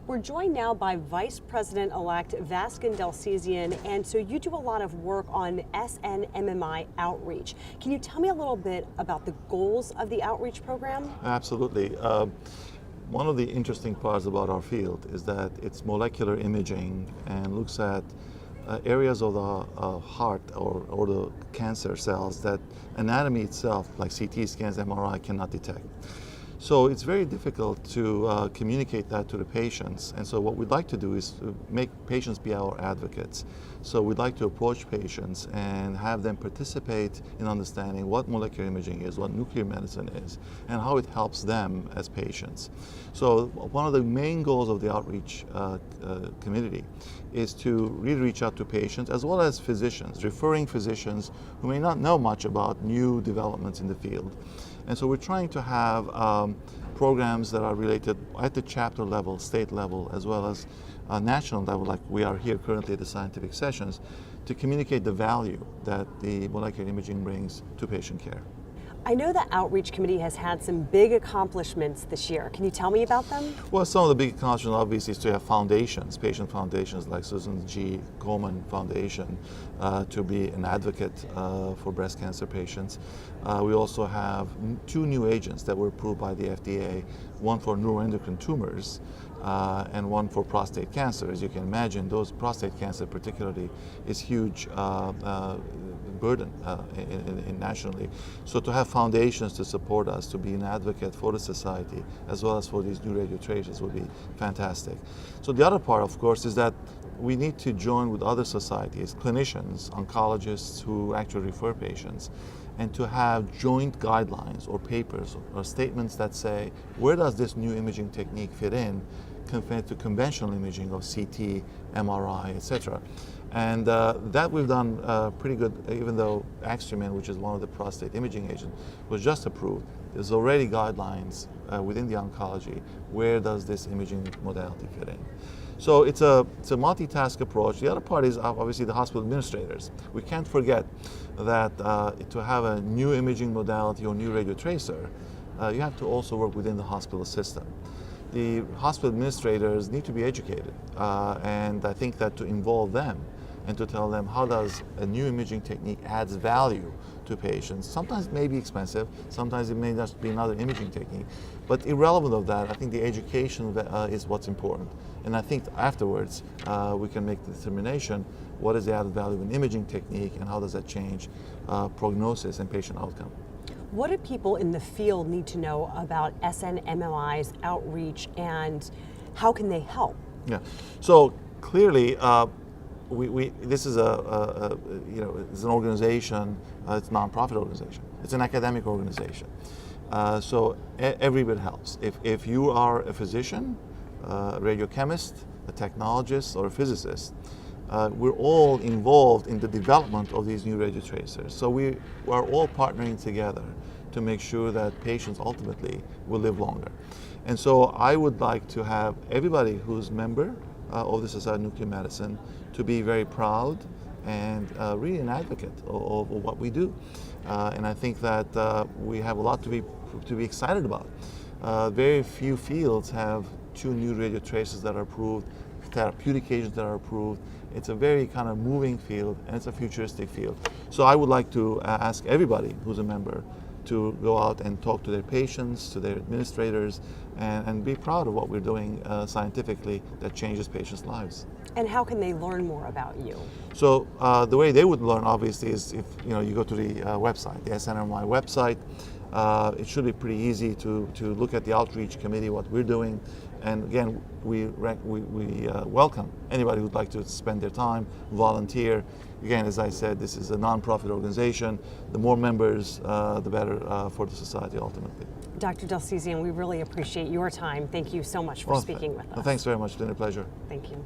We're joined now by Vice President-elect Vasken Dilsizian, and so you do a lot of work on SNMMI outreach. Can you tell me a little bit about the goals of the outreach program? Absolutely. One of the interesting parts about our field is that it's molecular imaging and looks at areas of the heart or the cancer cells that anatomy itself, like CT scans, MRI, cannot detect. So it's very difficult to communicate that to the patients. And so what we'd like to do is to make patients be our advocates. So we'd like to approach patients and have them participate in understanding what molecular imaging is, what nuclear medicine is, and how it helps them as patients. So one of the main goals of the outreach community is to really reach out to patients as well as physicians, referring physicians who may not know much about new developments in the field. And so we're trying to have programs that are related at the chapter level, state level, as well as national level, like we are here currently at the scientific sessions, to communicate the value that the molecular imaging brings to patient care. I know the Outreach Committee has had some big accomplishments this year. Can you tell me about them? Well, some of the big accomplishments obviously is to have foundations, patient foundations like Susan G. Komen Foundation, to be an advocate for breast cancer patients. We also have two new agents that were approved by the FDA, one for neuroendocrine tumors and one for prostate cancer. As you can imagine, those prostate cancer particularly is huge burden nationally. So to have foundations to support us, to be an advocate for the society, as well as for these new radiotracers would be fantastic. So the other part, of course, is that we need to join with other societies, clinicians, oncologists who actually refer patients, and to have joint guidelines or papers or statements that say, where does this new imaging technique fit in compared to conventional imaging of CT, MRI, etc. And that we've done pretty good, even though Axtremen, which is one of the prostate imaging agents, was just approved. There's already guidelines within the oncology. Where does this imaging modality fit in? So it's a multitask approach. The other part is obviously the hospital administrators. We can't forget that to have a new imaging modality or new radiotracer, you have to also work within the hospital system. The hospital administrators need to be educated, and I think that to involve them and to tell them how does a new imaging technique adds value to patients. Sometimes it may be expensive, sometimes it may just be another imaging technique, but irrelevant of that, I think the education is what's important. And I think afterwards we can make the determination what is the added value of an imaging technique and how does that change prognosis and patient outcome. What do people in the field need to know about SNMMI's outreach, and how can they help? Yeah, so clearly this is it's an organization. It's a nonprofit organization. It's an academic organization. So every bit helps. If you are a physician, a radiochemist, a technologist, or a physicist, we're all involved in the development of these new radiotracers. So we are all partnering together to make sure that patients ultimately will live longer. And so I would like to have everybody who's member of the Society of Nuclear Medicine to be very proud and really an advocate of what we do. And I think that we have a lot to be excited about. Very few fields have two new radiotracers that are approved, therapeutic agents that are approved. It's a very kind of moving field, and it's a futuristic field. So I would like to ask everybody who's a member to go out and talk to their patients, to their administrators, and be proud of what we're doing scientifically that changes patients' lives. And how can they learn more about you? So the way they would learn, obviously, is if you go to the website, the SNMMI website. It should be pretty easy to look at the outreach committee, what we're doing. And again, we welcome anybody who'd like to spend their time, volunteer. Again, as I said, this is a nonprofit organization. The more members, the better for the society ultimately. Dr. Dilsizian, we really appreciate your time. Thank you so much for speaking with us. Thanks very much. It's been a pleasure. Thank you.